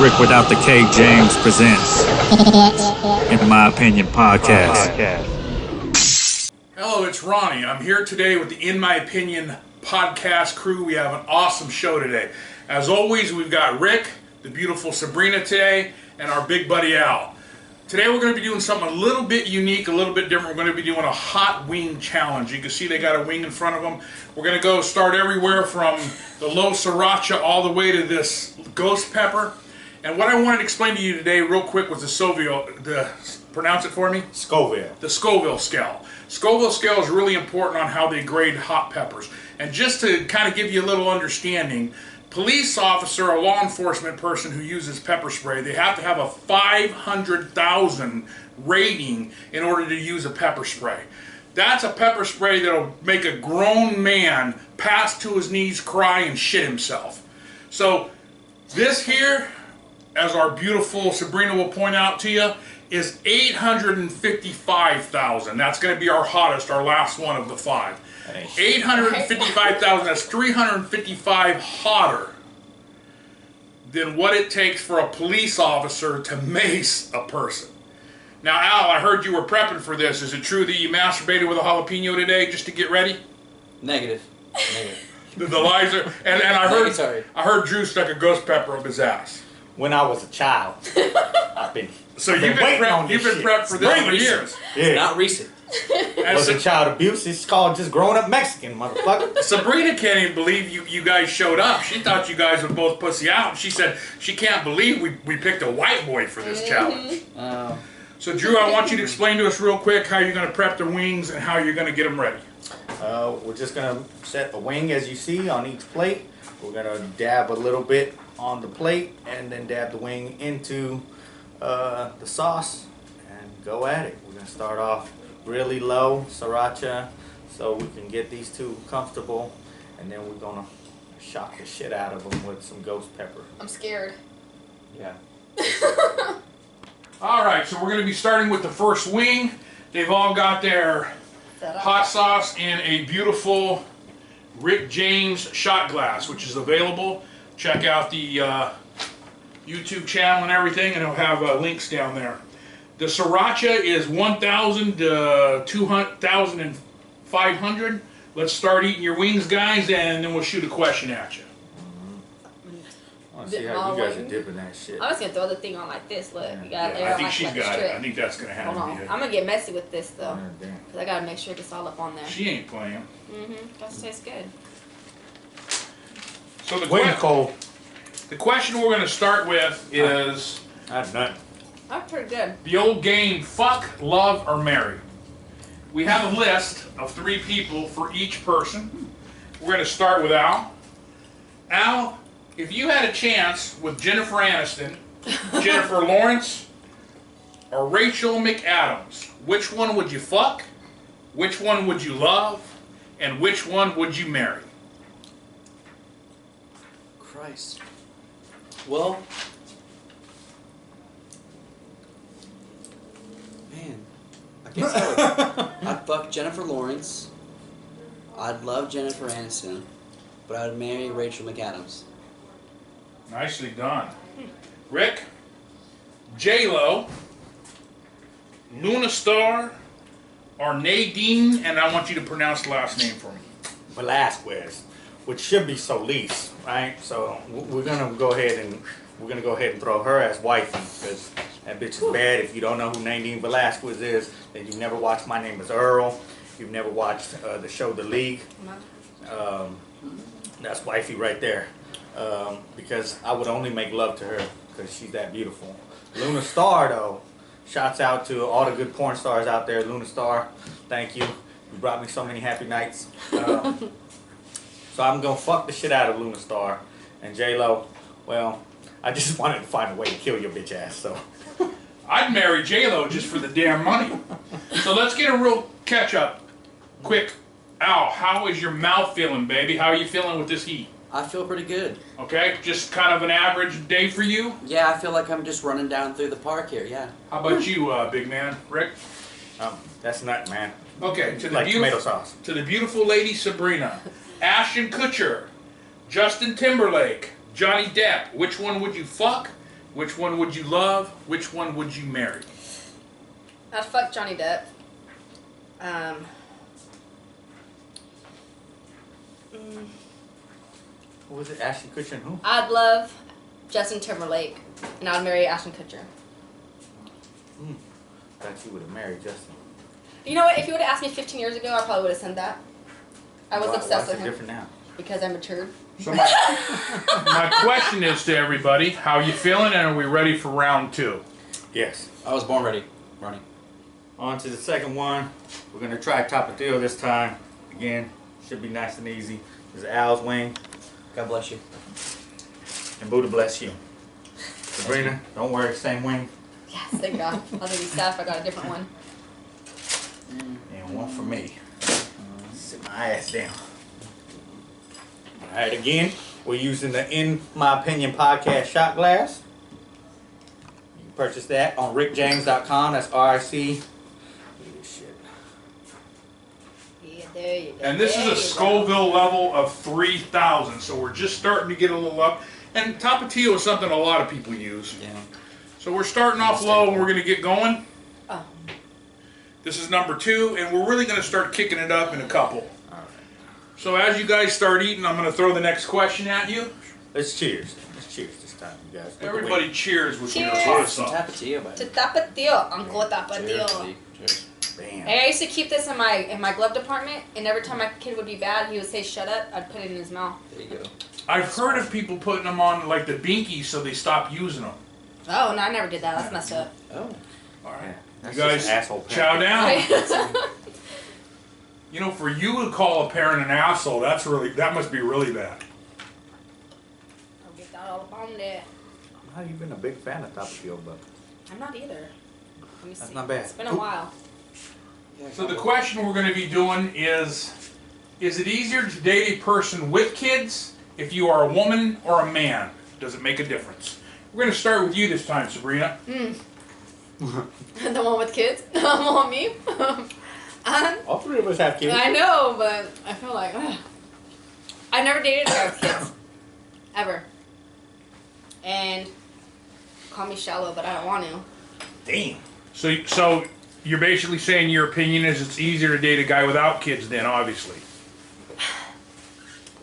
Rick Without the K James presents In My Opinion Podcast. Hello, it's Ronnie. I'm here today with the In My Opinion Podcast crew. We have an awesome show today. As always, we've got Rick, the beautiful Sabrina today, and our big buddy Al. Today we're going to be doing something a little bit unique, a little bit different. We're going to be doing a hot wing challenge. You can see they got a wing in front of them. We're going to go start everywhere from the low sriracha all the way to this ghost pepper. And what I wanted to explain to you today real quick was the Scoville, pronounce it for me? Scoville. The Scoville scale. Scoville scale is really important on how they grade hot peppers. And just to kind of give you a little understanding, police officer or law enforcement person who uses pepper spray, they have to have a 500,000 rating in order to use a pepper spray. That's a pepper spray that'll make a grown man pass to his knees, cry, and shit himself. So this here, as our beautiful Sabrina will point out to you, is 855,000. That's going to be our hottest, our last one of the five. 855,000, that's 355 hotter than what it takes for a police officer to mace a person. Now, Al, I heard you were prepping for this. Is it true that you masturbated with a jalapeno today just to get ready? Negative. The lies are, and I heard Drew stuck a ghost pepper up his ass. When I was a child, I've been. So you've been prepped for this for years. Yeah. Not recent. It was a child abuse. It's called just growing up Mexican, motherfucker. Sabrina can't even believe you guys showed up. She thought you guys would both pussy out. She said she can't believe we picked a white boy for this challenge. So Drew, I want you to explain to us real quick how you're going to prep the wings and how you're going to get them ready. We're just going to set a wing as you see on each plate. We're going to dab a little bit on the plate and then dab the wing into the sauce and go at it. We're going to start off really low sriracha so we can get these two comfortable, and then we're going to shock the shit out of them with some ghost pepper. I'm scared. Yeah. Alright, so we're going to be starting with the first wing. They've all got their hot sauce in a beautiful Ric James shot glass, which is available. Check out the YouTube channel and everything, and it'll have links down there. The sriracha is 1,000 to 2,500. Let's start eating your wings, guys, and then we'll shoot a question at you. I want to see how you guys are dipping that shit. I'm just going to throw the thing on like this. Look, you got I think she's got it. I think that's going to happen. Hold on. I'm going to get messy with this, though. Oh, Because I got to make sure it gets all up on there. She ain't playing. That tastes good. So the question we're going to start with is That's none. That's pretty good. the old game, fuck, love, or marry. We have a list of 3 people for each person. We're going to start with Al. Al, if you had a chance with Jennifer Aniston, Jennifer Lawrence, or Rachel McAdams, which one would you fuck? Which one would you love? And which one would you marry? Christ. Well, man, I guess I'd fuck Jennifer Lawrence. I'd love Jennifer Aniston, but I'd marry Rachel McAdams. Nicely done. Rick, J-Lo, Luna Star, or Nadine, and I want you to pronounce the last name for me. Velasquez, which should be Solis, right? So we're gonna go ahead and throw her as wifey, because that bitch is bad. If you don't know who Nadine Velasquez is, then you've never watched My Name Is Earl. You've never watched the show The League. That's wifey right there. Because I would only make love to her because she's that beautiful. Luna Star, though, shouts out to all the good porn stars out there. Luna Star, thank you. You brought me so many happy nights. So I'm going to fuck the shit out of Luna Star. And J-Lo, well, I just wanted to find a way to kill your bitch ass, so. I'd marry J-Lo just for the damn money. So let's get a real catch-up. Quick. Al, how is your mouth feeling, baby? How are you feeling with this heat? I feel pretty good. Okay, just kind of an average day for you? Yeah, I feel like I'm just running down through the park here, yeah. How about you, big man? Rick? That's nut, man. Okay, to the Like tomato sauce. To the beautiful lady Sabrina. Ashton Kutcher, Justin Timberlake, Johnny Depp. Which one would you fuck? Which one would you love? Which one would you marry? I'd fuck Johnny Depp. What was it? Ashton Kutcher and who? I'd love Justin Timberlake, and I'd marry Ashton Kutcher. Thought you would have married Justin. You know what? If you would have asked me 15 years ago, I probably would have said that. I was Why obsessed is with it him different now? because I matured. So my question is to everybody, how you feeling and are we ready for round 2? Yes. I was born ready. Ronnie. On to the second one. We're going to try Tapatio this time. Again, should be nice and easy. This is Al's wing. God bless you. And Buddha bless you. Sabrina, don't worry, same wing. Yes, thank God. I was gonna be sad if I got a different one. And one for me. Sit my ass down. Alright, again, we're using the In My Opinion podcast shot glass. You can purchase that on ricjames.com. That's RIC. Look at this shit. Yeah, there you go. And this There is a you go. Scoville level of 3,000, so we're just starting to get a little up. And Tapatio is something a lot of people use. Yeah. So we're starting off low and we're going to get going. Oh. This is number 2, and we're really going to start kicking it up in a couple. So as you guys start eating, I'm going to throw the next question at you. Let's cheers. Let's cheers this time, you guys. With the Everybody wing. cheers with your Cheers. hot Some sauce. Tapatio, buddy. To Tapatio, Uncle Cheers, Tapatio. buddy. Cheers. Bam. And I used to keep this in my glove department, and every time my kid would be bad, he would say "shut up." I'd put it in his mouth. There you go. I've heard of people putting them on like the binkies so they stop using them. Oh no, I never did that. That's messed up. Oh. All right. That's You just guys an asshole chow parent. down. You know, for you to call a parent an asshole, that must be really bad. I'll get that all up on there. I'm not even a big fan of Tapatio, but I'm not either. Let me That's see. not bad. It's been a while. So the question we're going to be doing is it easier to date a person with kids if you are a woman or a man? Does it make a difference? We're going to start with you this time, Sabrina. The one with kids? On me? all three of us have kids. I know, but I feel like I never dated a guy with kids. Ever. And call me shallow, but I don't want to. Damn. So you're basically saying your opinion is it's easier to date a guy without kids then, obviously.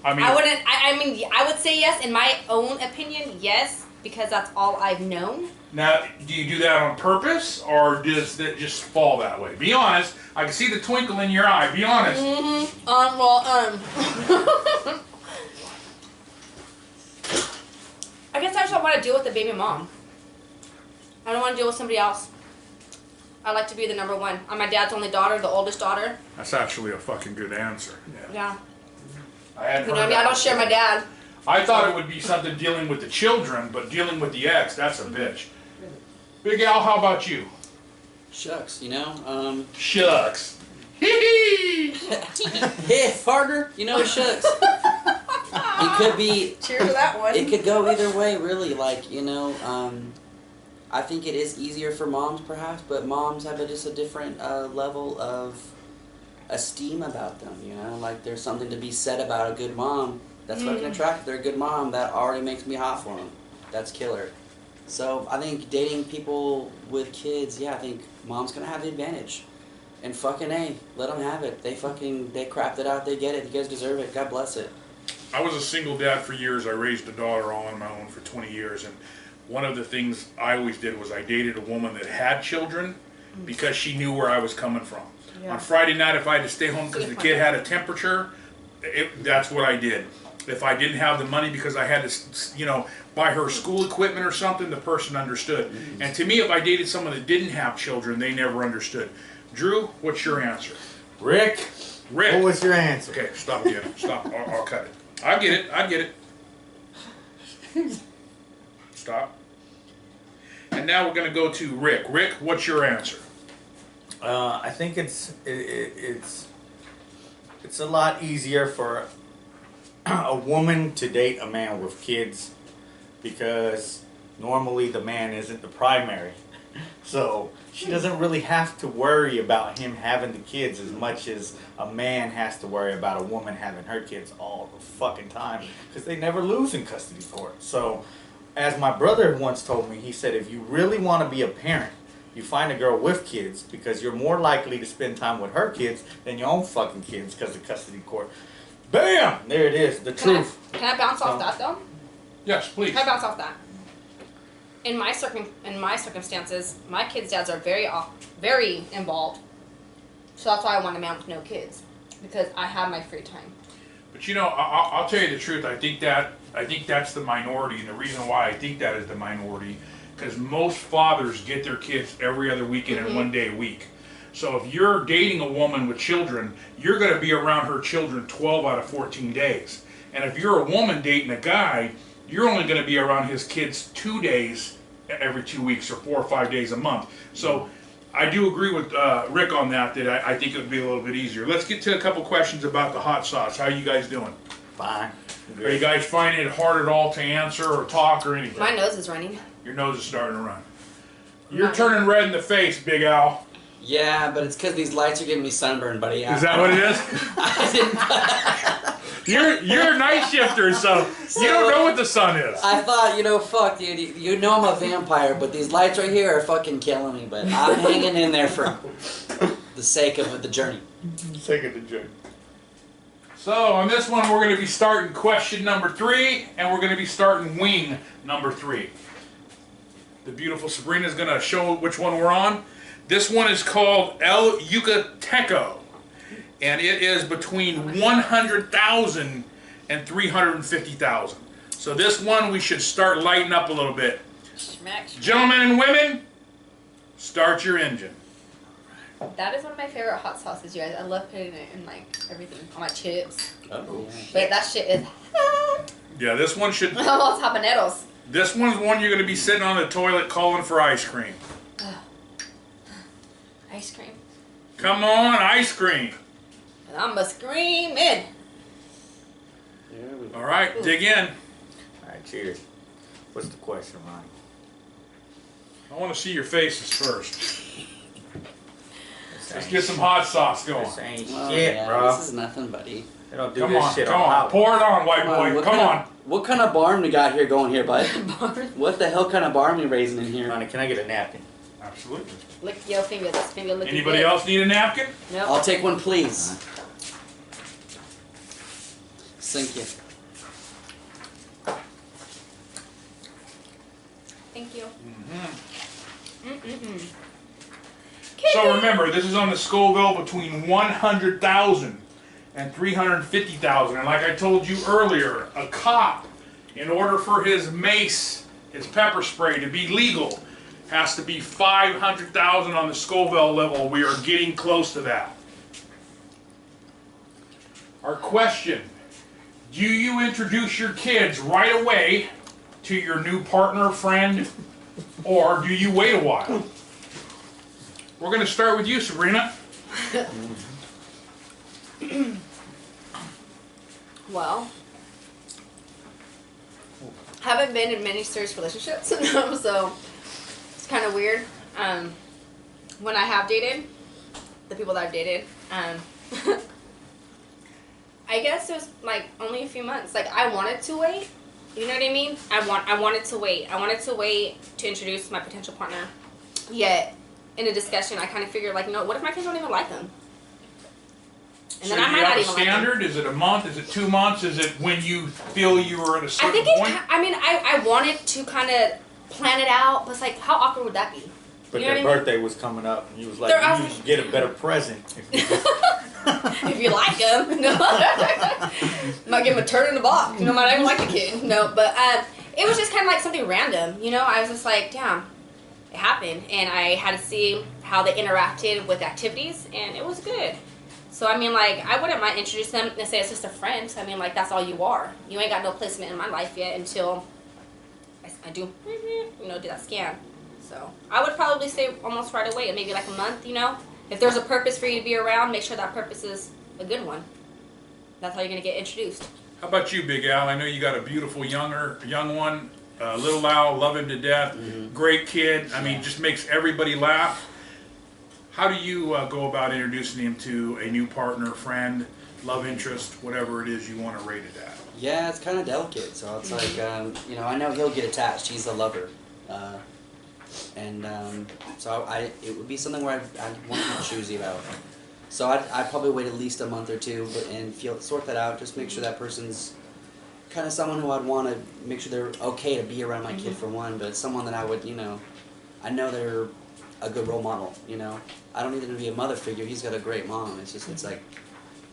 I mean, I would say yes, in my own opinion, yes, because that's all I've known. now, do you do that on purpose, or does that just fall that way? Be honest. I can see the twinkle in your eye. Be honest. I guess I just don't want to deal with the baby mom. I don't want to deal with somebody else. I like to be the number one. I'm my dad's only daughter, the oldest daughter. That's actually a fucking good answer. Yeah. I hadn't You know what I heard mean? I that don't share before. my dad. I thought it would be something dealing with the children, but dealing with the ex, that's a bitch. Big Al, how about you? Shucks, you know. Shucks. Hee hee. Yeah, partner. You know, shucks. It could be. Cheers to that one. It could go either way, really. Like, you know, I think it is easier for moms, perhaps, but moms have just a different level of esteem about them, you know? Like, there's something to be said about a good mom. That's fucking attractive. They're a good mom. That already makes me hot for them. That's killer. So, I think dating people with kids, yeah, I think mom's gonna have the advantage. And fucking A, let them have it. They crapped it out, they get it. You guys deserve it. God bless it. I was a single dad for years. I raised a daughter all on my own for 20 years. And one of the things I always did was I dated a woman that had children because she knew where I was coming from. Yeah. On Friday night, if I had to stay home because the kid had a temperature, that's what I did. If I didn't have the money because I had to, you know, buy her school equipment or something, the person understood. And to me, if I dated someone that didn't have children, they never understood. Drew, what's your answer? Rick, what was your answer? Okay, stop again. Stop. I'll cut it. I get it. Stop. And now we're going to go to Rick. Rick, what's your answer? I think it's a lot easier for a woman to date a man with kids because normally the man isn't the primary. So she doesn't really have to worry about him having the kids as much as a man has to worry about a woman having her kids all the fucking time because they never lose in custody court. So as my brother once told me, he said, if you really want to be a parent, you find a girl with kids because you're more likely to spend time with her kids than your own fucking kids because of custody court. Bam! There it is, the truth. Can I bounce off that though? Yes, please. Can I bounce off that? In my circumstances, my kids' dads are very involved. So that's why I want a man with no kids, because I have my free time. But you know, I'll tell you the truth. I think that's the minority, and the reason why I think that is the minority, because most fathers get their kids every other weekend and 1 day a week. So if you're dating a woman with children, you're going to be around her children 12 out of 14 days. And if you're a woman dating a guy, you're only going to be around his kids 2 days every 2 weeks or 4 or 5 days a month. So I do agree with Rick on that I think it would be a little bit easier. Let's get to a couple questions about the hot sauce. How are you guys doing? Fine. Are you guys finding it hard at all to answer or talk or anything? My nose is running. Your nose is starting to run. You're turning red in the face, Big Al. Yeah, but it's because these lights are giving me sunburn, buddy. Is that what it is? You're a night shifter, so you don't know what the sun is. I thought, fuck, dude. You know I'm a vampire, but these lights right here are fucking killing me. But I'm hanging in there for the sake of the journey. Sake of the journey. So on this one, we're going to be starting question number 3, and we're going to be starting wing number 3. The beautiful Sabrina is going to show which one we're on. This one is called El Yucateco, and it is between 100,000 and 350,000. So this one we should start lighting up a little bit. Gentlemen and women, start your engine. That is one of my favorite hot sauces, you guys. I love putting it in like everything on my chips. Oh. But that shit is hot. Yeah, this one should. Almost habaneros. This one's one you're going to be sitting on the toilet calling for ice cream. Ice cream. Come on, ice cream. And I'm a screaming. All right, dig in. All right, cheers. What's the question, Ronnie? I want to see your faces first. Let's get some hot sauce going. This ain't Oh, shit, yeah, bro. This is nothing, buddy. They don't do Come this on, shit come on on. hot. Pour it on, white boy. Come on. What kind of barn we got here going here, bud? What the hell kind of barn we raising in here? Ronnie, can I get a napkin? Absolutely. Lick your finger. This finger looking Anybody good. else need a napkin? No. I'll take one, please. Thank you. Thank you. So remember, this is on the Scoville between 100,000 and 350,000. And like I told you earlier, a cop, in order for his mace, his pepper spray to be legal, has to be 500,000 on the Scoville level. We are getting close to that. Our question, do you introduce your kids right away to your new partner, friend, or do you wait a while? We're going to start with you, Sabrina. Well, haven't been in many serious relationships, so it's kind of weird. When I have dated, the people that I've dated, I guess it was like only a few months. Like I wanted to wait. You know what I mean? I wanted to wait. I wanted to wait to introduce my potential partner. Yet, in a discussion, I kind of figured like, no, what if my kids don't even like them? And So then I do might you not have a even like them. standard? Is it a month? Is it 2 months? Is it when you feel you are at a I certain think point? I wanted to kind of plan it out, but it's like, how awkward would that be? But You know their what I mean? birthday was coming up, and you was like, I you was should get a better present. If you like them, no. Might give him a turn in the box. No, might even like the kid. No, but it was just kind of like something random. You know, I was just like, damn, it happened, and I had to see how they interacted with activities, and it was good. So I mean, like, I wouldn't mind introducing them and say it's just a friend. I mean, like, that's all you are. You ain't got no placement in my life yet until I do, do that scan. So I would probably say almost right away, maybe like a month. You know, if there's a purpose for you to be around, make sure that purpose is a good one. That's how you're gonna get introduced. How about you, Big Al? I know you got a beautiful young one, little Al, love him to death, great kid. I mean, just makes everybody laugh. How do you go about introducing him to a new partner, friend, love interest, whatever it is you want to rate it at. Yeah, it's kind of delicate. So it's like, you know, I know he'll get attached. He's a lover. So it would be something where I'd want to be choosy about. So I'd probably wait at least a month or two and sort that out. Just make sure that person's kind of someone who I'd want to make sure they're okay to be around my kid for one, but someone that I would, you know, I know they're a good role model, you know. I don't need them to be a mother figure. He's got a great mom. It's like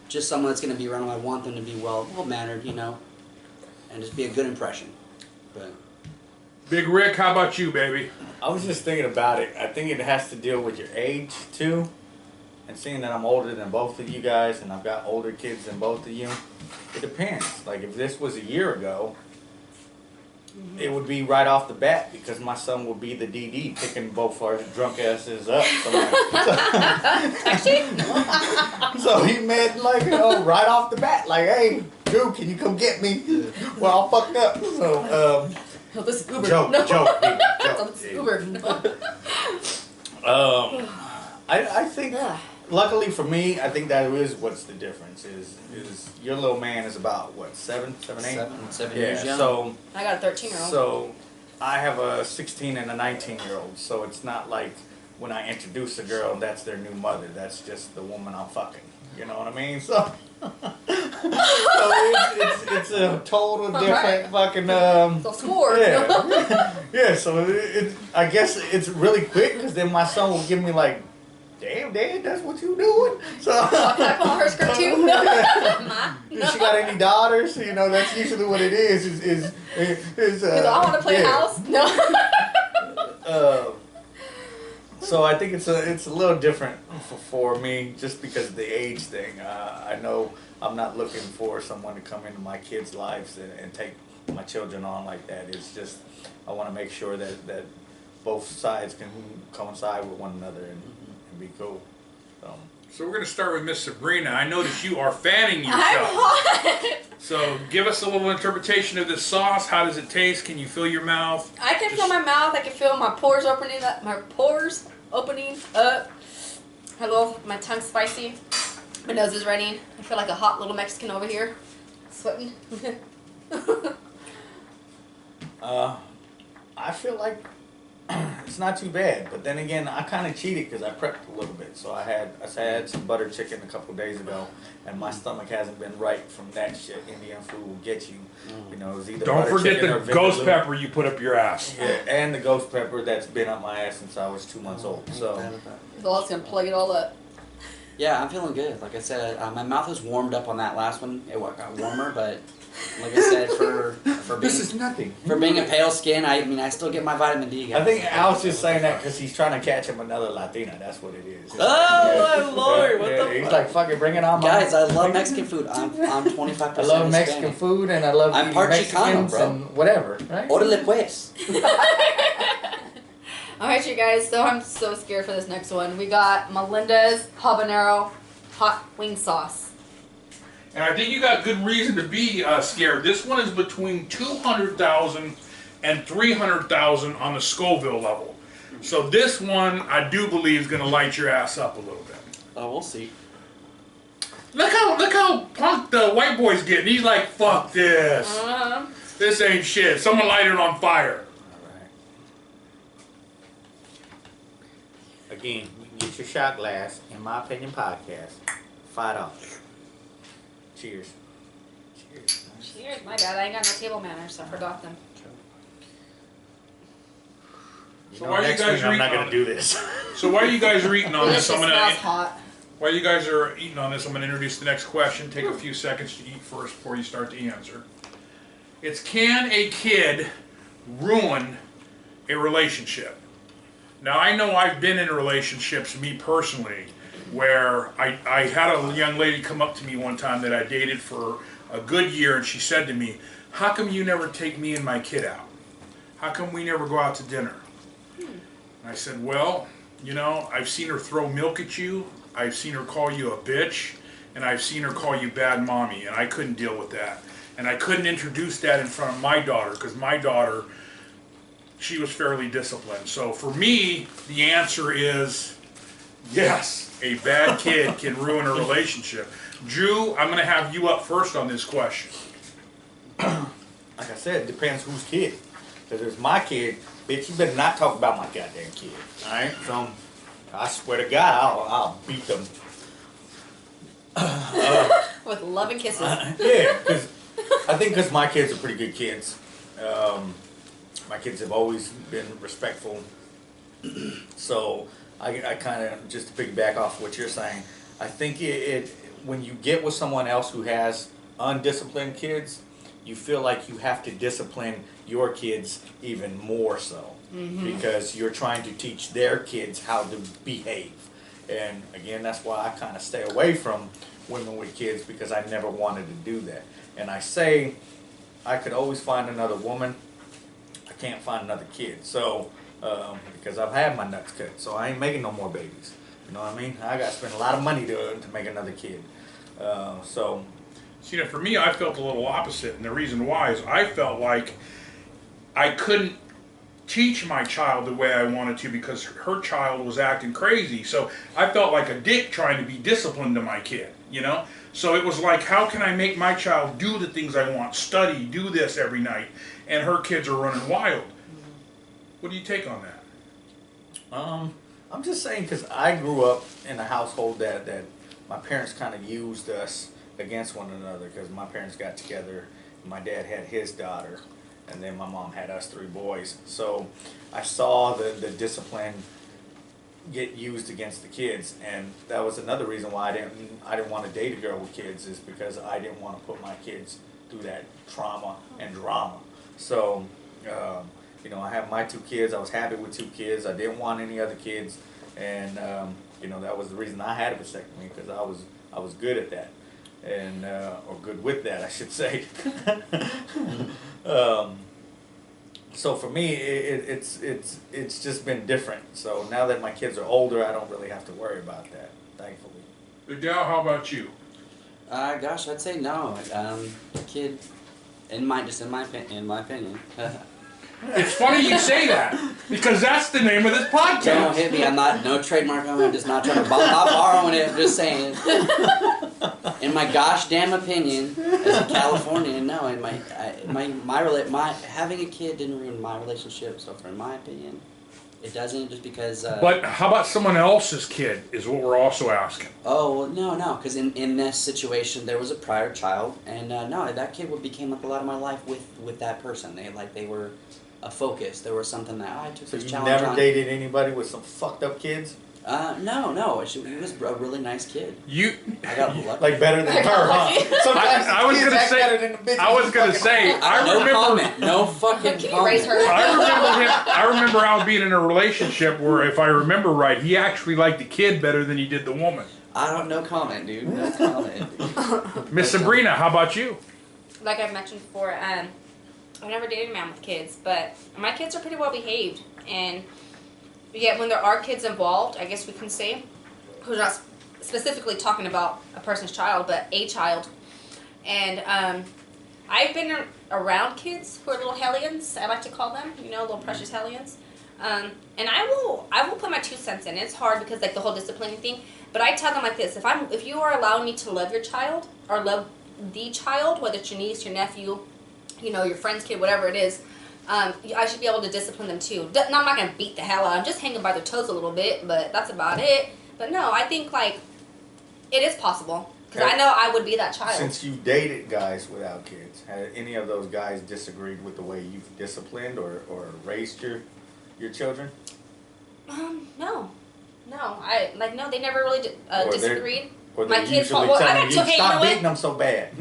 just someone that's going to be around him. I want them to be well-mannered, you know, and just be a good impression. But Big Rick, how about you, baby? I was just thinking about it. I think it has to deal with your age too, and seeing that I'm older than both of you guys, and I've got older kids than both of you. It depends. Like if this was a year ago, it would be right off the bat because my son would be the DD picking both our drunk asses up. So he meant like, you know, right off the bat, like, hey, Drew, can you come get me? Well, I'm fucked up. So, Oh, this is Uber. joke, No. joke, baby, Oh, this is Uber. I think, luckily for me, I think that is what's the difference is your little man is about what, 7, 8? 7 Yeah, years young. so I got a 13-year-old. So, I have a 16 and a 19-year-old, so it's not like when I introduce a girl, that's their new mother. That's just the woman I'm fucking. You know what I mean? So, it's a total different fucking. So score. Yeah, yeah. So I guess it's really quick because then my son will give me like, "Damn, Dad, that's what you doing." So Can I pull on her skirt too? No. If she got any daughters, you know, that's usually what it is. Because I want to play house. No. So I think it's a little different for me just because of the age thing. I know I'm not looking for someone to come into my kids' lives and take my children on like that. It's just I want to make sure that both sides can coincide with one another and be cool. So we're going to start with Miss Sabrina. I notice you are fanning yourself. I'm hot. So give us a little interpretation of this sauce. How does it taste? Can you feel your mouth? I can feel my mouth. I can feel my pores opening up. My pores opening up. Hello, my tongue's spicy. My nose is running. I feel like a hot little Mexican over here, sweating. I feel like it's not too bad, but then again, I kind of cheated because I prepped a little bit. So I had some butter chicken a couple days ago, and my stomach hasn't been right from that shit. Indian food will get you. You know, it's either Don't butter forget chicken or the ghost vindaloo. pepper you put up your ass. Yeah, and the ghost pepper that's been up my ass since I was 2 months old. So Well, it's gonna plug it all up. Yeah, I'm feeling good. Like I said, my mouth was warmed up on that last one. It got warmer, but like I said, for this being, is nothing. for being a pale skin, I mean, I still get my vitamin D. Guys. I think Al's just saying that because he's trying to catch him another Latina. That's what it is. Oh, my Lord, what the He's fuck? like, fucking bring it on, mama. Guys, I love Mexican food. I'm 25%. I love Mexican Hispanic. food and I love I'm eating part Mexicans Chicano, bro. and whatever, right? Órale pues. Alright, you guys, so I'm so scared for this next one. We got Melinda's habanero hot wing sauce. And I think you got good reason to be scared. This one is between 200,000 and 300,000 on the Scoville level. So this one, I do believe, is going to light your ass up a little bit. Oh, we'll see. Look how punked the white boy's getting. He's like, fuck this. This ain't shit. Someone light it on fire. Again, you can get your shot glass, in my opinion, podcast. $5. Cheers. Cheers. Cheers, my bad. I ain't got no table manners, so I forgot them. You So know, why you next guys week I'm reading not on gonna do this. So while you guys are eating on this, I'm Delicious, gonna. smells hot. While you guys are eating on this, I'm gonna introduce the next question. Take a few seconds to eat first before you start to answer. It's, can a kid ruin a relationship? Now, I know I've been in relationships, me personally, where I had a young lady come up to me one time that I dated for a good year, and she said to me, "How come you never take me and my kid out? How come we never go out to dinner?" And I said, "Well, you know, I've seen her throw milk at you, I've seen her call you a bitch, and I've seen her call you bad mommy, and I couldn't deal with that. And I couldn't introduce that in front of my daughter, because my daughter, she was fairly disciplined. So for me, the answer is yes, a bad kid can ruin a relationship. Drew, I'm going to have you up first on this question. Like I said, it depends whose kid. Because if it's my kid, bitch, you better not talk about my goddamn kid. Alright? So, I swear to God, I'll beat them. With love and kisses. Yeah, because I think because my kids are pretty good kids. My kids have always been respectful. So, I kind of, just to piggyback off what you're saying, I think it when you get with someone else who has undisciplined kids, you feel like you have to discipline your kids even more so. Because you're trying to teach their kids how to behave. And again, that's why I kind of stay away from women with kids, because I never wanted to do that. And I say I could always find another woman, I can't find another kid. So, because I've had my nuts cut, so I ain't making no more babies. You know what I mean? I got to spend a lot of money to make another kid. So. See, for me, I felt a little opposite, and the reason why is I felt like I couldn't teach my child the way I wanted to because her child was acting crazy. So I felt like a dick trying to be disciplined to my kid, you know? So it was like, how can I make my child do the things I want, study, do this every night, and her kids are running wild? What do you take on that? I'm just saying, because I grew up in a household that my parents kind of used us against one another, because my parents got together, my dad had his daughter, and then my mom had us 3 boys. So I saw the discipline get used against the kids, and that was another reason why I didn't want to date a girl with kids, is because I didn't want to put my kids through that trauma and drama. So you know, I have my 2 kids. I was happy with 2 kids. I didn't want any other kids, and you know, that was the reason I had a vasectomy, because I was good at that. And or good with that, I should say. So for me, it's just been different. So now that my kids are older, I don't really have to worry about that, thankfully. Adele, how about you? Gosh, I'd say no. Kid, in my opinion. It's funny you say that, because that's the name of this podcast. Don't hit me. I'm not, no trademark on it. I'm just not trying to not borrowing it. I'm just saying. In my gosh damn opinion, as a Californian, no. In my having a kid didn't ruin my relationship. So, in my opinion, it doesn't. Just because. But how about someone else's kid? Is what we're also asking. Oh well, no. Because in this situation, there was a prior child, and no, that kid became like a lot of my life with that person. They were a focus. There was something that I took So this you challenge never on. dated anybody with some fucked up kids? No. He was a really nice kid. I got lucky. Like better than her, huh? Sometimes I was kids gonna act say. better than the bitches I was you gonna fucking say. have. I No remember. comment. No fucking Can you raise comment. her? I remember how being in a relationship where, if I remember right, he actually liked the kid better than he did the woman. I don't know comment, dude. No comment. Miss Sabrina, how about you? Like I've mentioned before, I've never dated a man with kids, but my kids are pretty well behaved, and yet when there are kids involved, I guess we can say, who's not specifically talking about a person's child, but a child, and I've been around kids who are little hellions, I like to call them, you know, little precious hellions, and I will put my 2 cents in. It's hard because like the whole disciplining thing, but I tell them like this: if you are allowing me to love your child or love the child, whether it's your niece, your nephew, you know, your friend's kid, whatever it is, I should be able to discipline them too. No, I'm not going to beat the hell out of them, just hanging by their toes a little bit, but that's about it. But no, I think, like, it is possible. Because I know I would be that child. Since you dated guys without kids, have any of those guys disagreed with the way you've disciplined or raised your children? No. No, they never really disagreed. Or My they're kids usually well, I telling got you, to, hey, stop you know beating them so bad.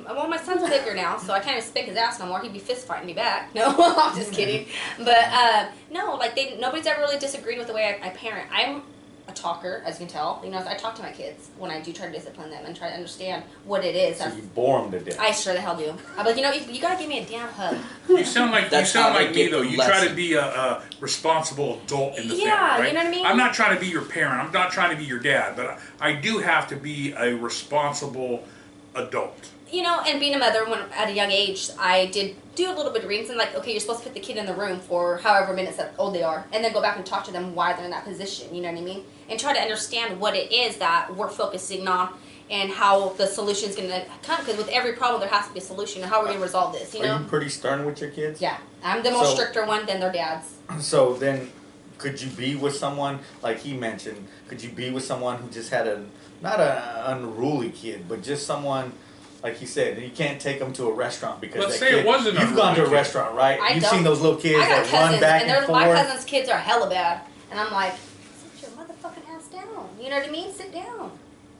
Well, my son's bigger now, so I can't even spank his ass no more. He'd be fist fighting me back. No, I'm just kidding. But no, like nobody's ever really disagreed with the way I parent. I'm a talker, as you can tell. You know, I talk to my kids when I do try to discipline them and try to understand what it is. So you bore them to death. I sure the hell do. I'm like, you gotta give me a damn hug. You sound like That's how they me get though. You lesson. try to be a responsible adult in the family, Yeah, right? you know what I mean? I'm not trying to be your parent. I'm not trying to be your dad, but I do have to be a responsible adult. You know, and being a mother when at a young age, I did do a little bit of reading. And like, okay, you're supposed to put the kid in the room for however minutes that old they are, and then go back and talk to them why they're in that position. You know what I mean? And try to understand what it is that we're focusing on, and how the solution's gonna come. Because with every problem, there has to be a solution. And how are we gonna resolve this? You know? Are you pretty stern with your kids? Yeah, I'm the most So- stricter one than their dads. So then, could you be with someone like he mentioned? Could you be with someone who just had not an unruly kid, but just someone like he said, you can't take them to a restaurant because Let's that say it kid, wasn't you've gone to a unruly kid. restaurant, right? I You've don't. seen those little kids I got that run cousins, back and and my forth. cousins' kids are hella bad, and I'm like, sit your motherfucking ass down. You know what I mean? Sit down.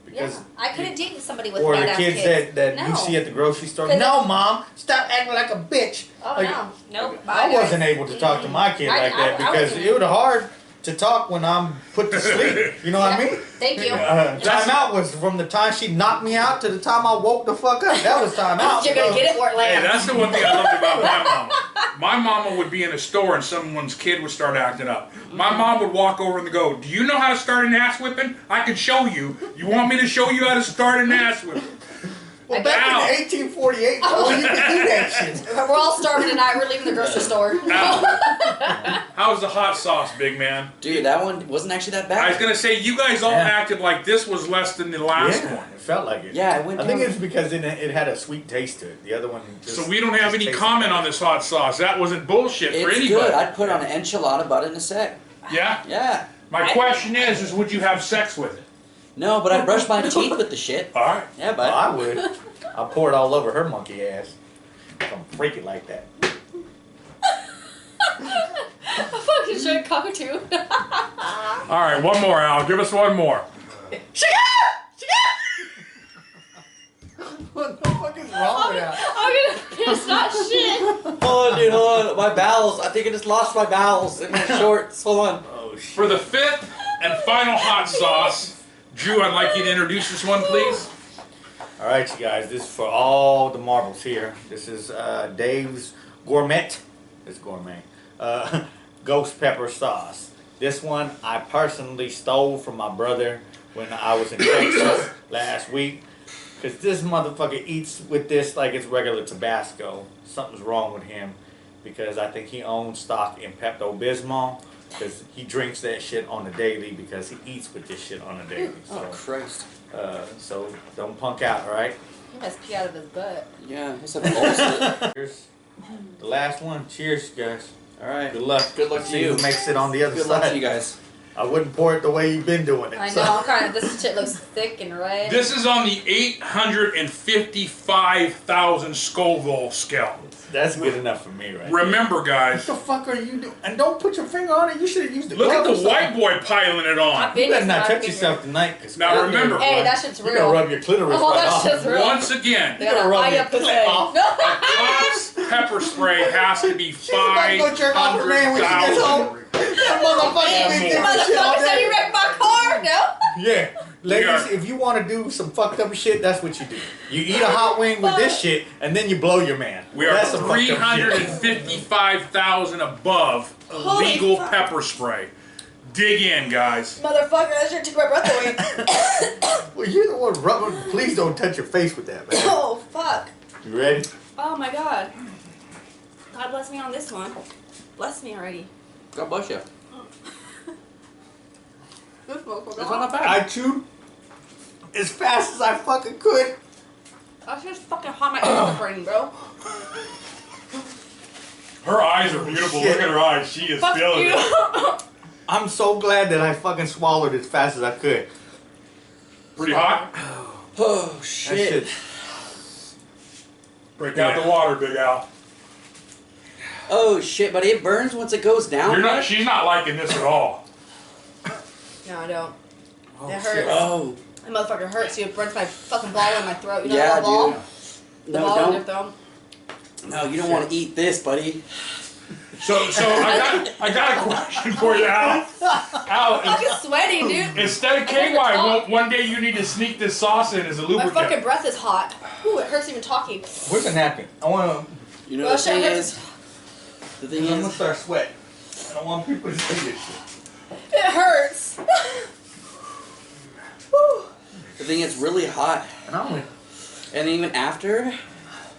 Because yeah, I couldn't date somebody with or bad the ass kids that no. you see at the grocery store. 'Cause No, mom, stop acting like a bitch. Oh Like, no, nope. I wasn't able to talk to my kid like that because it was hard to talk when I'm put to sleep. You know what I mean? Thank you. Time out was from the time she knocked me out to the time I woke the fuck up. That was time out. You're gonna get it where it Hey, lands. that's the one thing I loved about my mama. My mama would be in a store and someone's kid would start acting up. My mom would walk over and go, "Do you know how to start an ass whipping? I can show you. You want me to show you how to start an ass whipping?" Well, back Ow. in 1848, oh, you could do that shit. We're all starving tonight. We're leaving the grocery store. How's the hot sauce, big man? Dude, that one wasn't actually that bad. I was gonna say you guys all acted like this was less than the last Yeah, one. it felt like it. Yeah, it went I think down. it's because it had a sweet taste to it. The other one just. So we don't have just any tasted comment bad. on this hot sauce. That wasn't bullshit for It's anybody. good. I'd put on an enchilada butt in a sec. Yeah. Yeah. My question is would you have sex with it? No, but I brush my teeth with the shit. All right. Yeah, Well, but I would. I'll pour it all over her monkey ass. I'm freaky like that. Fucking straight cockatoo. All right, one more, Al. Give us one more. What the fuck is wrong with that? I'm gonna piss that shit. hold on, dude, hold on. My bowels. I think I just lost my bowels in my shorts. Hold on. Oh shit. For the fifth and final hot sauce, Drew, I'd like you to introduce this one, please. All right, you guys. This is for all the marbles here. This is Dave's Gourmet. It's gourmet. Ghost pepper sauce. This one I personally stole from my brother when I was in Texas last week. Because this motherfucker eats with this like it's regular Tabasco. Something's wrong with him. Because I think he owns stock in Pepto-Bismol. Because he drinks that shit on the daily because he eats with this shit on the daily. Oh, Christ. So don't punk out, alright? He must pee out of his butt. Yeah, I said bullshit. Here's the last one. Cheers, guys. All right. Good luck. Good luck to See you. who makes it on the other Good side. luck to you guys. I wouldn't pour it the way you've been doing it. I so. know. Kind of. This shit looks thick and red. This is on the 855,000 Scoville scale. That's good enough for me, right? Remember, What guys, the fuck are you doing? And don't put your finger on it. You should have used the look at glove the or white something. boy piling it I've on. been You better using not my touch finger. yourself tonight. Cause Now remember, Hey, that shit's you're real. gonna rub your clitoris Oh, right that off. shit's real. Once again, You're gonna rub your pussy. clit off. Cops pepper spray has to be She's about to go jerk off her man when she gets 500,000. home. That motherfucker Yeah, been more. doing shit all Motherfucker said day. you wrecked my car. No. Yeah. Ladies, are- if you want to do some fucked up shit, that's what you do. You eat a hot wing with this shit, and then you blow your man. We are That's some fucked up shit. 355,000 above Holy legal fuck. pepper spray. Dig in, guys. Motherfucker, that shit took my breath away. Well, you're the one rubbing. Please don't touch your face with that, man. Oh fuck. You ready? Oh my god. God bless me on this one. Bless me already. God bless you. This motherfucker. It's not bad. I chewed as fast as I fucking could. That's just fucking hot. My ears are burning, bro. Her eyes are beautiful. Shit. Look at her eyes. She is Fuck feeling you. it. I'm so glad that I fucking swallowed as fast as I could. Pretty hot. Oh, That shit. shit. Break out the water, Big Al. Oh, shit, buddy. It burns once it goes down. You're not. She's not liking this at all. No, I don't. Oh, It shit. hurts. Oh. That motherfucker hurts. It burns my fucking ball in my throat. You know Yeah, that ball? dude. The No, ball in your don't. throat. No, you don't want to eat this, buddy. So I got a question for you, Al. Al, I'm fucking sweating, dude. instead of KY, one day you need to sneak this sauce in as a My lubricant. fucking breath is hot. Ooh, it hurts even talking. Where's the napkin? I want to. You know Well, the thing shit is, the thing I'm gonna is, start sweating. I don't want people to see this shit. It hurts. the thing is really hot, And I'm gonna. and even after,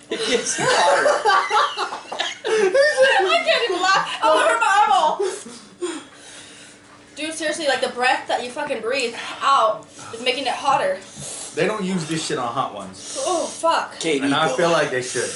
it gets hotter. I can't even laugh. Oh, it hurt my eyeball. Dude, seriously, like the breath that you fucking breathe out is making it hotter. They don't use this shit on hot ones. Oh, fuck. Katie, And I feel like they should.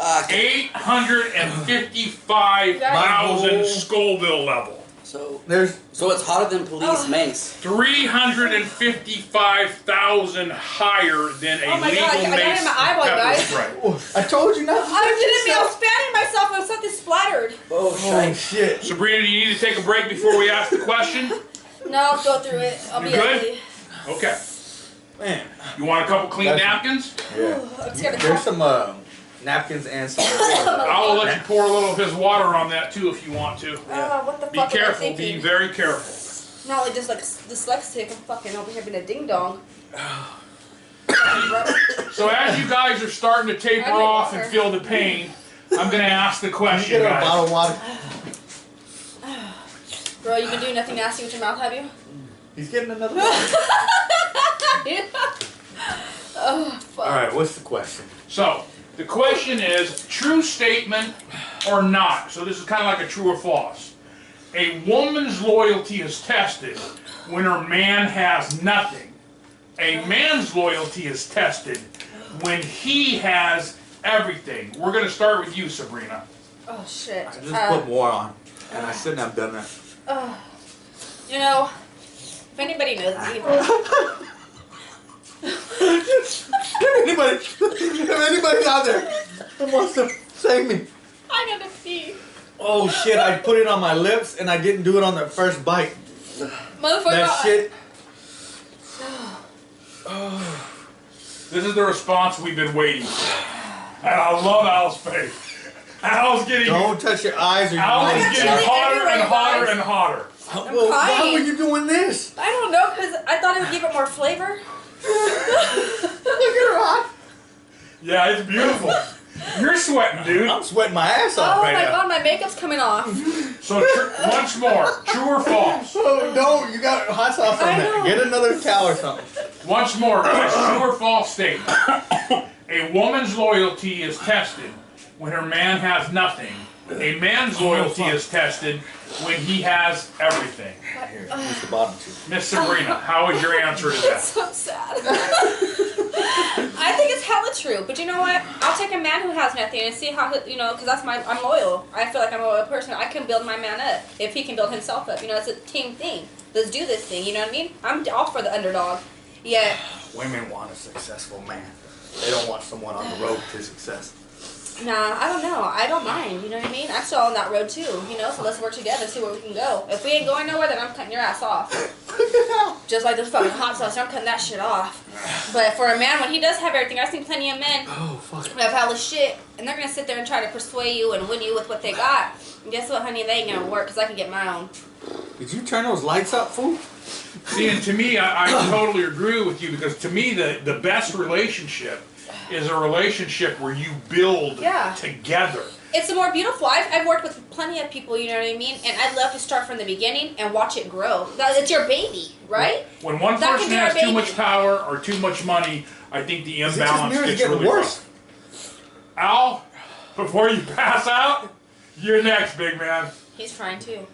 855,000 Scoville level. So There's it's hotter than police mace. 355,000 higher than a Oh my legal God, I got it mace in my eyeball, pepper guys. spray. I told you not to I touch didn't mean I was yourself. fanning myself and something splattered. Oh, Oh shit. shit. Sabrina, do you need to take a break before we ask the question? No, I'll go through it. I'll You be good? ugly. Okay. Man. You want a couple clean That's- napkins? Yeah. I'm scared to There's talk. some napkins and some. I'll let you pour a little of his water on that too if you want to. What the Be fuck am I careful, be thinking? very careful. Not like just like dyslexic. I'm fucking over here being a ding dong. So as you guys are starting to taper I need off water. and feel the pain, I'm going to ask the Can you question, get a guys. bottle of water? Bro, you can do nothing nasty with your mouth, have you? He's getting another one. Oh, fuck. Alright, what's the question? So, the question is, true statement or not? So this is kind of like a true or false. A woman's loyalty is tested when her man has nothing. A man's loyalty is tested when he has everything. We're going to start with you, Sabrina. Oh, shit. I just put more on. And I shouldn't have done that. You know, if anybody knows me, if anybody's out there that wants to save me. I gotta pee. Oh shit, I put it on my lips and I didn't do it on the first bite. Motherfucker. That shit. This is the response we've been waiting for. And I love Al's face. Al's getting Don't touch your eyes or your Al's nose. getting Chili hotter everywhere, and hotter guys. and hotter. Well, why crying. were you doing this? I don't know, because I thought it would give it more flavor. Look at her eye. Yeah, it's beautiful. You're sweating, dude. I'm sweating my ass off Oh right my now. god, my makeup's coming off. So once more, true or false? Oh, no, you got hot sauce on I that. know. Get another towel or something. Once more, guys, true or false statement. A woman's loyalty is tested when her man has nothing. A man's loyalty is tested when he has everything. Here, use the bottom two. Miss Sabrina, how is your answer to that? So sad. I think it's hella true, but you know what? I'll take a man who has nothing and see how, because I'm loyal. I feel like I'm a loyal person. I can build my man up if he can build himself up. It's a team thing. Let's do this thing, you know what I mean? I'm all for the underdog. Yeah. Women want a successful man. They don't want someone on the road to success. Nah, I don't know. I don't mind, you know what I mean? I'm still on that road too, so let's work together and see where we can go. If we ain't going nowhere, then I'm cutting your ass off. Just like this fucking hot sauce, I'm cutting that shit off. But for a man, when he does have everything, I've seen plenty of men Oh, fuck. who have hella shit, and they're gonna sit there and try to persuade you and win you with what they got. And guess what, honey? They ain't gonna work, because I can get my own. Did you turn those lights up, fool? See, and to me, I totally agree with you because to me, the best relationship is a relationship where you build together. It's more beautiful. I've worked with plenty of people, you know what I mean? And I'd love to start from the beginning and watch it grow. It's your baby, right? When one That person can be our has too baby. much power or too much money, I think the Is it just imbalance me or is it gets getting really worse? rough. Al, before you pass out, you're next, big man. He's trying too.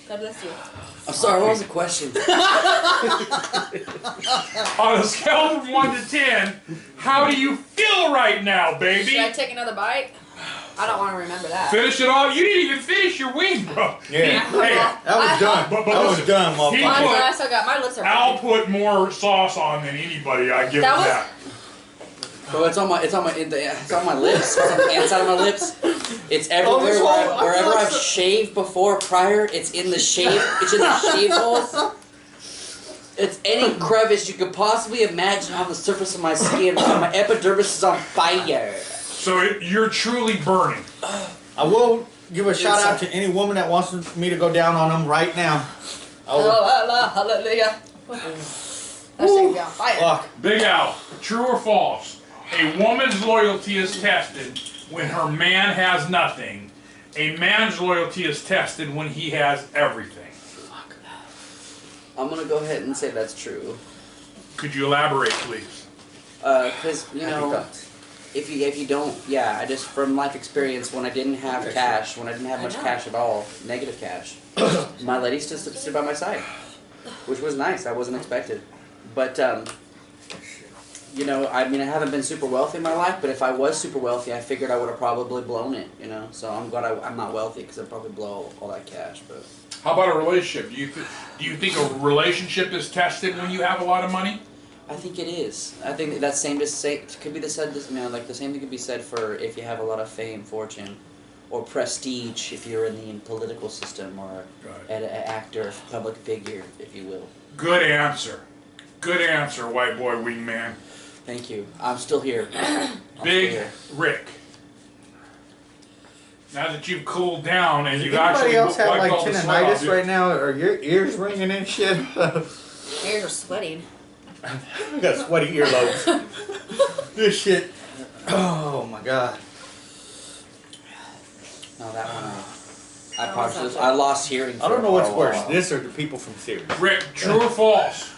God bless you. I'm sorry, what was the question? On a scale from 1 to 10, how do you feel right now, baby? Should I take another bite? I don't want to remember that. Finish it off. You didn't even finish your wing, bro. Yeah. Hey, That was done. but That was listen, done, he motherfucker. I still got my lips are Al burning. put more sauce on than anybody. I give That him was- that. Bro, it's on my lips. It's on the inside of my lips. It's everywhere. this whole- Wherever I've shaved before, prior, it's in the shave. It's in the shave holes. It's any crevice you could possibly imagine on the surface of my skin. My epidermis is on fire. So you're truly burning. I will give a shout out to any woman that wants me to go down on them right now. I will. Hallelujah. That shit be on fire. Fuck. Big Al, true or false? A woman's loyalty is tested when her man has nothing. A man's loyalty is tested when he has everything. I'm gonna go ahead and say that's true. Could you elaborate, please? Cause if you don't, I just from life experience, when I didn't have cash, when I didn't have much cash at all, negative cash, my lady stood by my side, which was nice. I wasn't expected. But you know, I mean, I haven't been super wealthy in my life, but if I was super wealthy, I figured I would have probably blown it, you know. So I'm glad I'm not wealthy because I'd probably blow all that cash. But How about a relationship? Do you think a relationship is tested when you have a lot of money? I think it is. I think that same to say could be the said, you know, like the same thing could be said for if you have a lot of fame, fortune, or prestige if you're in the political system or an actor, public figure, if you will. Good answer. Good answer, white boy wingman. Thank you. I'm still here. Big Rick. Now that you've cooled down and you've Anybody actually else have wiped like all the sweat off tinnitus right now? Are your ears ringing and shit? Ears are sweating. I got sweaty earlobes. This shit. Oh my god. No, that one I probably I lost hearing. I don't know what's worse, while. this or the people from Sirius. Rick, true or false?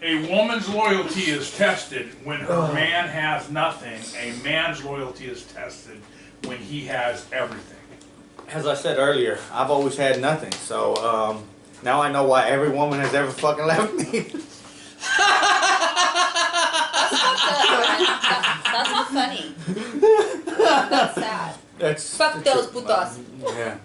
A woman's loyalty is tested when her man has nothing. A man's loyalty is tested when he has everything. As I said earlier, I've always had nothing, so now I know why every woman has ever fucking left me. That's not funny. That's sad. That's Fuck those putas. Yeah.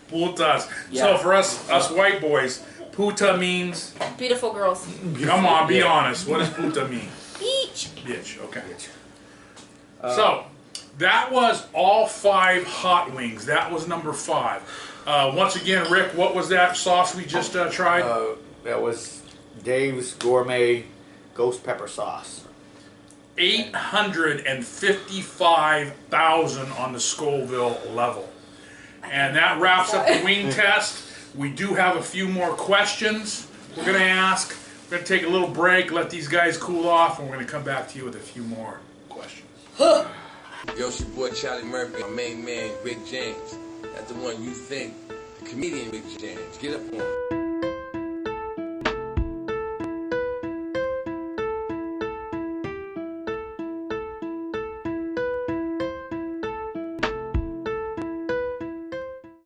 Putas. Yeah. So for us white boys, puta means, Beautiful girls. come on, be honest. What does puta mean? Beach. Bitch, okay. So, that was all 5 hot wings. That was number 5. Once again, Rick, what was that sauce we just tried? That was Dave's Gourmet Ghost Pepper Sauce. 855,000 on the Scoville level. And that wraps up the wing test. We do have a few more questions we're going to ask. We're going to take a little break, let these guys cool off, and we're going to come back to you with a few more questions. Yo, it's your boy Charlie Murphy, my main man, Ric James. That's the one you think, the comedian Ric James. Get up on him.